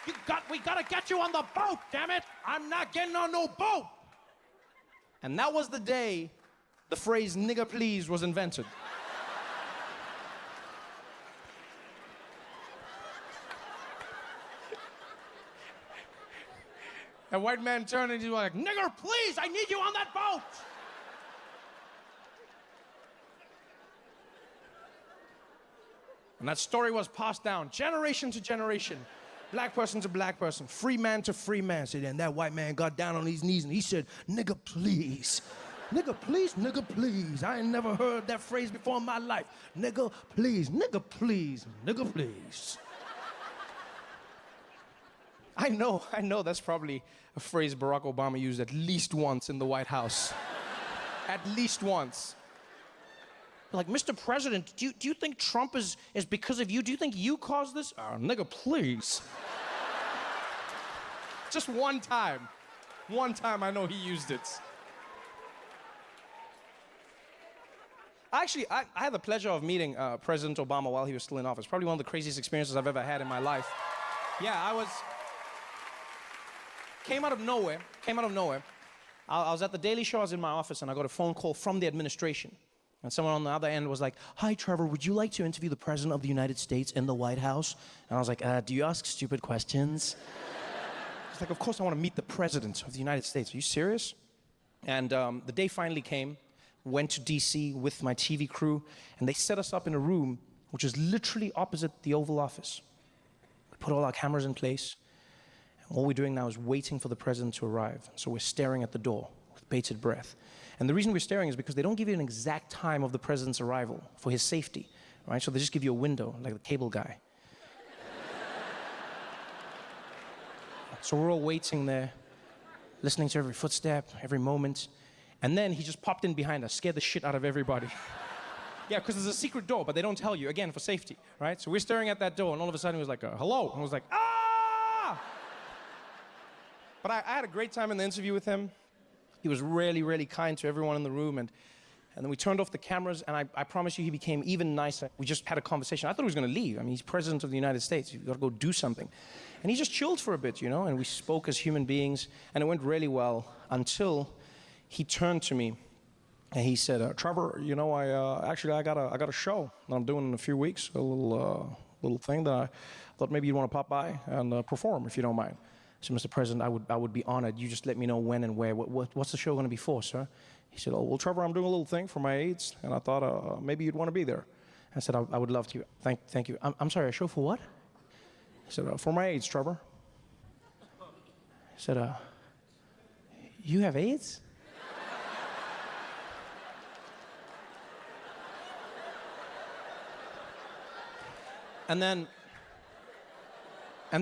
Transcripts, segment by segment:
We gotta get you on the boat, damn it! I'm not getting on no boat! And that was the day the phrase "nigga please" was invented. A white man turned and he was like, "Nigger, please, I need you on that boat!" And that story was passed down generation to generation, black person to black person, free man to free man. So then that white man got down on his knees and he said, "Nigga, please. Nigga, please, nigga, please. I ain't never heard that phrase before in my life. Nigga, please, nigga, please, nigga, please." I know that's probably a phrase Barack Obama used at least once in the White House. At least once. Like, "Mr. President, do you think Trump is because of you? Do you think you caused this?" "Oh, nigga, please." Just one time. One time I know he used it. Actually, I had the pleasure of meeting President Obama while he was still in office. Probably one of the craziest experiences I've ever had in my life. Yeah, Came out of nowhere. I was at the Daily Show, I was in my office, and I got a phone call from the administration. And someone on the other end was like, "Hi, Trevor, would you like to interview the President of the United States in the White House?" And I was like, "Do you ask stupid questions?" He's like, "Of course I want to meet the President of the United States. Are you serious?" And the day finally came, went to DC with my TV crew, and they set us up in a room which is literally opposite the Oval Office. We put all our cameras in place. All we're doing now is waiting for the president to arrive. So we're staring at the door with bated breath. And the reason we're staring is because they don't give you an exact time of the president's arrival for his safety, right? So they just give you a window, like the cable guy. So we're all waiting there, listening to every footstep, every moment. And then he just popped in behind us, scared the shit out of everybody. Yeah, because there's a secret door, but they don't tell you, again, for safety, right? So we're staring at that door, and all of a sudden he was like, "Hello." And I was like, "Ah!" But I had a great time in the interview with him. He was really, really kind to everyone in the room. And then we turned off the cameras, and I promise you he became even nicer. We just had a conversation. I thought he was going to leave. I mean, he's president of the United States. You've got to go do something. And he just chilled for a bit, and we spoke as human beings. And it went really well until he turned to me and he said, "Trevor, I got a show that I'm doing in a few weeks, a little thing that I thought maybe you'd want to pop by and perform if you don't mind." So, "Mr. President, I would be honored. You just let me know when and where. What's the show going to be for, sir?" He said, "Oh, well, Trevor, I'm doing a little thing for my AIDS, and I thought maybe you'd want to be there." I said, I would love to. Thank you. I'm sorry, a show for what?" He said, "For my AIDS, Trevor." I said, "You have AIDS?" And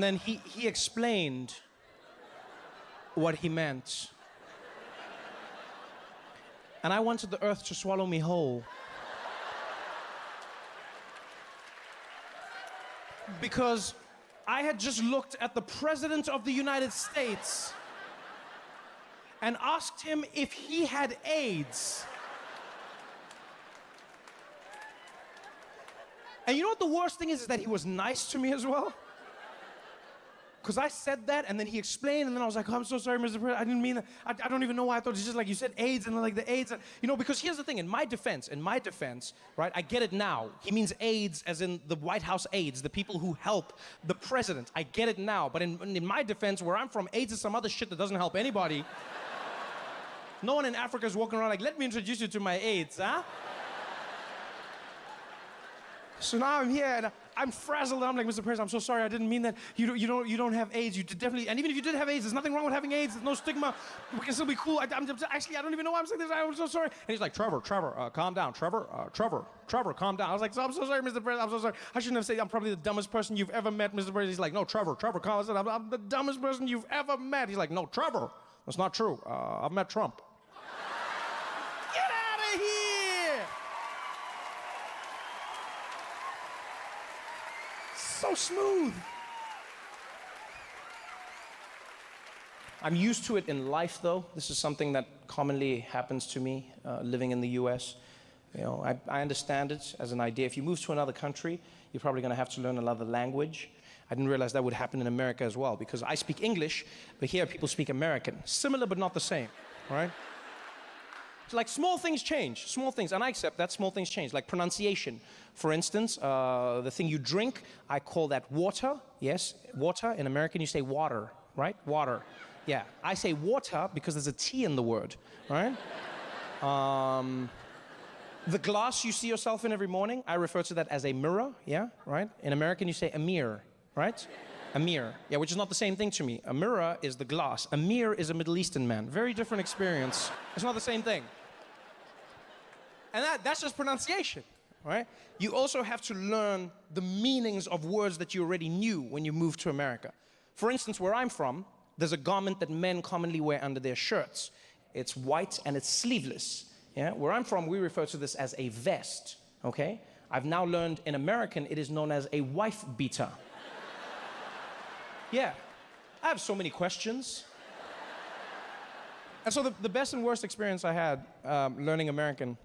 then he explained what he meant. And I wanted the earth to swallow me whole. Because I had just looked at the President of the United States and asked him if he had AIDS. And you know what the worst thing is that he was nice to me as well. Because I said that, and then he explained, and then I was like, "Oh, I'm so sorry, Mr. President, I didn't mean that. I don't even know why I thought it's just like you said AIDS, and then like the AIDS. Because here's the thing, in my defense, right, I get it now. He means AIDS as in the White House aides, the people who help the president. I get it now, but in my defense, where I'm from, AIDS is some other shit that doesn't help anybody. No one in Africa is walking around like, "Let me introduce you to my AIDS, huh?" So now I'm here and I'm frazzled. I'm like, "Mr. President, I'm so sorry. I didn't mean that. You don't have AIDS. You definitely. And even if you did have AIDS, there's nothing wrong with having AIDS. There's no stigma. We can still be cool. Actually, I don't even know why I'm saying this. I'm so sorry." And he's like, Trevor, calm down. Trevor, calm down." I was like, "I'm so sorry, Mr. President. I'm so sorry. I shouldn't have said I'm probably the dumbest person you've ever met, Mr. President." He's like, "No, Trevor, calm down. I'm the dumbest person you've ever met." He's like, "No, Trevor, that's not true. I've met Trump." Get out of here! So smooth. I'm used to it in life, though. This is something that commonly happens to me living in the US. I understand it as an idea. If you move to another country, you're probably going to have to learn another language. I didn't realize that would happen in America as well, because I speak English, but here people speak American. Similar, but not the same, right? So like small things change, small things, and I accept that small things change, like pronunciation. For instance, the thing you drink, I call that water, yes, water. In American, you say water, right? Water, yeah. I say water because there's a T in the word, right? The glass you see yourself in every morning, I refer to that as a mirror, yeah, right? In American, you say a mirror, right? A mirror, yeah, which is not the same thing to me. A mirror is the glass. A mirror is a Middle Eastern man. Very different experience. It's not the same thing. And that's just pronunciation, right? You also have to learn the meanings of words that you already knew when you moved to America. For instance, where I'm from, there's a garment that men commonly wear under their shirts. It's white and it's sleeveless. Yeah? Where I'm from, we refer to this as a vest, okay? I've now learned in American, it is known as a wife beater. Yeah, I have so many questions. And so the best and worst experience I had learning American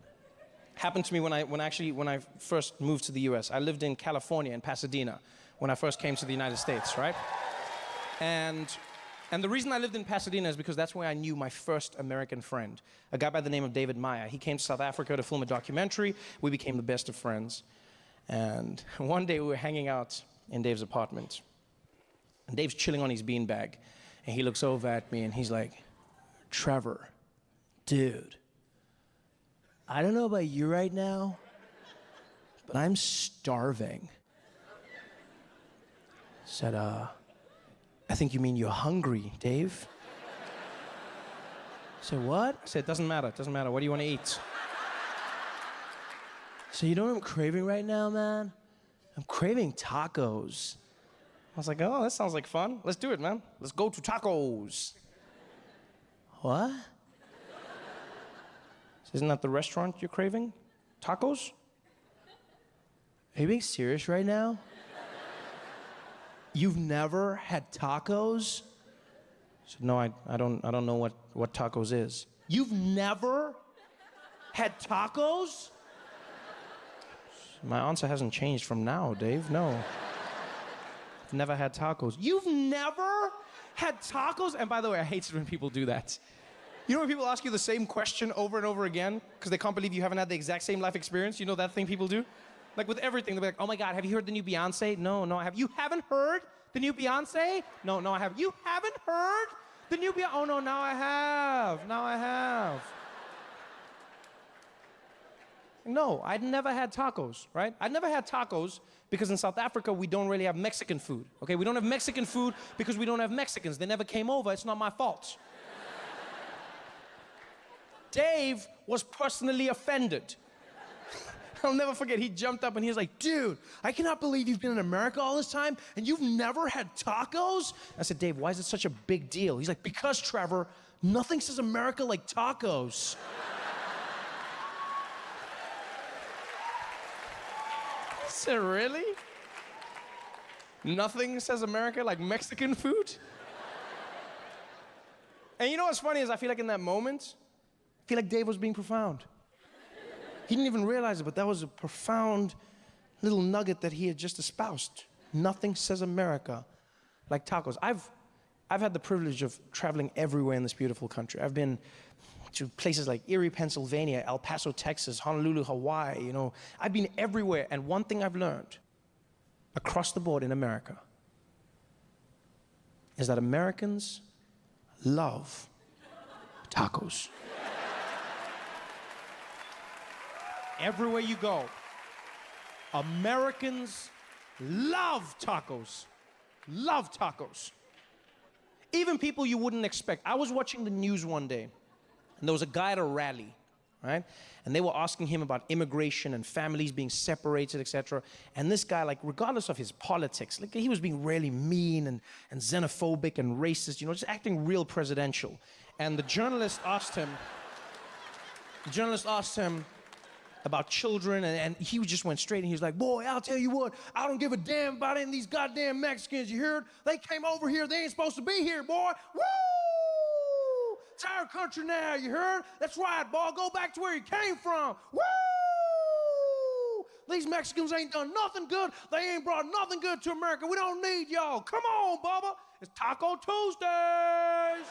happened to me when I first moved to the US. I lived in California, in Pasadena, when I first came to the United States, right? And the reason I lived in Pasadena is because that's where I knew my first American friend, a guy by the name of David Maya. He came to South Africa to film a documentary. We became the best of friends. And one day we were hanging out in Dave's apartment. And Dave's chilling on his beanbag. And he looks over at me and he's like, Trevor, dude, I don't know about you right now, but I'm starving. I said, I think you mean you're hungry, Dave. I said, what? I said, doesn't matter. What do you want to eat? So you know what I'm craving right now, man? I'm craving tacos. I was like, oh, that sounds like fun. Let's do it, man. Let's go to tacos. What? Isn't that the restaurant you're craving? Tacos? Are you being serious right now? You've never had tacos? I said, no, I don't know what tacos is. You've never had tacos? My answer hasn't changed from now, Dave, no. I've never had tacos. You've never had tacos? And by the way, I hate it when people do that. You know when people ask you the same question over and over again because they can't believe you haven't had the exact same life experience? You know that thing people do? Like with everything, they'll be like, oh my God, have you heard the new Beyonce? No, I have. You haven't heard the new Beyonce? No, I haven't. You haven't heard the new Beyonce? Oh no, now I have. No, I'd never had tacos, right? I'd never had tacos because in South Africa, we don't really have Mexican food, okay? We don't have Mexican food because we don't have Mexicans. They never came over. It's not my fault. Dave was personally offended. I'll never forget, he jumped up and he was like, dude, I cannot believe you've been in America all this time and you've never had tacos? I said, Dave, why is it such a big deal? He's like, because, Trevor, nothing says America like tacos. I said, really? Nothing says America like Mexican food? And you know what's funny is I feel like in that moment, I feel like Dave was being profound. He didn't even realize it, but that was a profound little nugget that he had just espoused. Nothing says America like tacos. I've had the privilege of traveling everywhere in this beautiful country. I've been to places like Erie, Pennsylvania, El Paso, Texas, Honolulu, Hawaii, you know. I've been everywhere, and one thing I've learned across the board in America is that Americans love tacos. Everywhere you go, Americans love tacos. Love tacos. Even people you wouldn't expect. I was watching the news one day, and there was a guy at a rally, right? And they were asking him about immigration and families being separated, etc. And this guy, like, regardless of his politics, like, he was being really mean and xenophobic and racist, you know, just acting real presidential. And the journalist asked him about children, and he just went straight, and he was like, boy, I'll tell you what, I don't give a damn about any of these goddamn Mexicans, you heard? They came over here, they ain't supposed to be here, boy. Woo! It's our country now, you heard? That's right, boy, go back to where you came from. Woo! These Mexicans ain't done nothing good. They ain't brought nothing good to America. We don't need y'all. Come on, Bubba. It's Taco Tuesdays.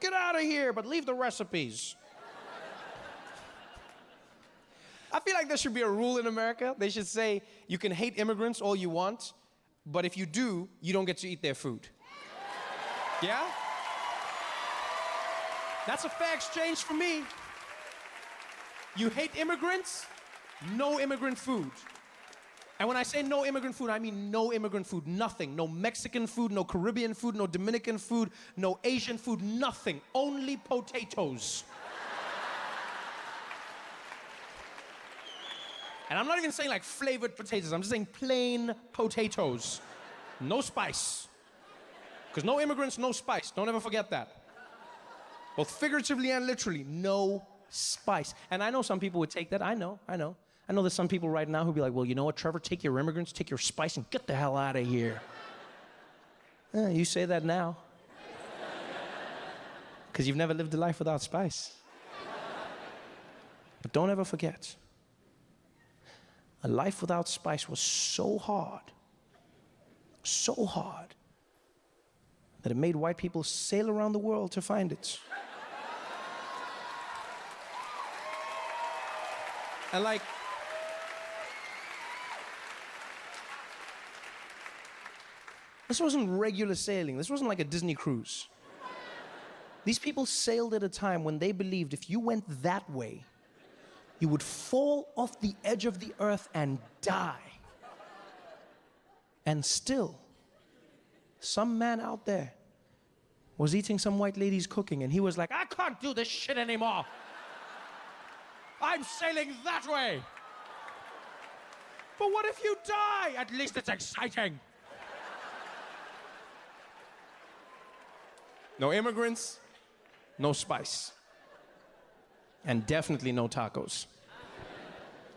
Get out of here, but leave the recipes. I feel like there should be a rule in America. They should say, you can hate immigrants all you want, but if you do, you don't get to eat their food. Yeah? That's a fair exchange for me. You hate immigrants, no immigrant food. And when I say no immigrant food, I mean no immigrant food, nothing. No Mexican food, no Caribbean food, no Dominican food, no Asian food, nothing. Only potatoes. And I'm not even saying like flavored potatoes, I'm just saying plain potatoes. No spice. Because no immigrants, no spice. Don't ever forget that. Both figuratively and literally, no spice. And I know some people would take that. I know. I know there's some people right now who'd be like, well, you know what, Trevor? Take your immigrants, take your spice, and get the hell out of here. You say that now. Because you've never lived a life without spice. But don't ever forget, a life without spice was so hard, that it made white people sail around the world to find it. And like, this wasn't regular sailing. This wasn't like a Disney cruise. These people sailed at a time when they believed if you went that way, you would fall off the edge of the earth and die. And still, some man out there was eating some white lady's cooking, and he was like, I can't do this shit anymore. I'm sailing that way. But what if you die? At least it's exciting. No immigrants, no spice. And definitely no tacos.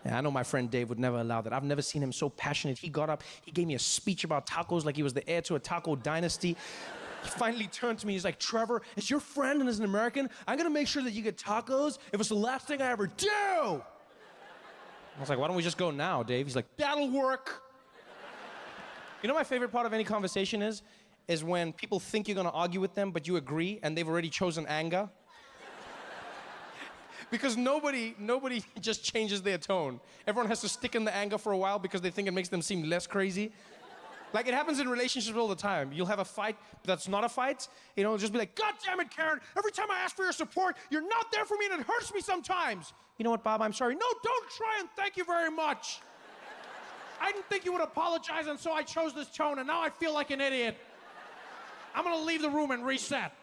Yeah, I know my friend Dave would never allow that. I've never seen him so passionate. He got up, he gave me a speech about tacos like he was the heir to a taco dynasty. He finally turned to me, he's like, Trevor, as your friend and as an American, I'm gonna make sure that you get tacos if it's the last thing I ever do. I was like, why don't we just go now, Dave? He's like, that'll work. You know my favorite part of any conversation is when people think you're gonna argue with them, but you agree, and they've already chosen anger. Because nobody just changes their tone. Everyone has to stick in the anger for a while because they think it makes them seem less crazy. Like, it happens in relationships all the time. You'll have a fight that's not a fight. You know, just be like, God damn it, Karen, every time I ask for your support, you're not there for me and it hurts me sometimes. You know what, Bob, I'm sorry. No, don't try and thank you very much. I didn't think you would apologize, and so I chose this tone, and now I feel like an idiot. I'm gonna leave the room and reset.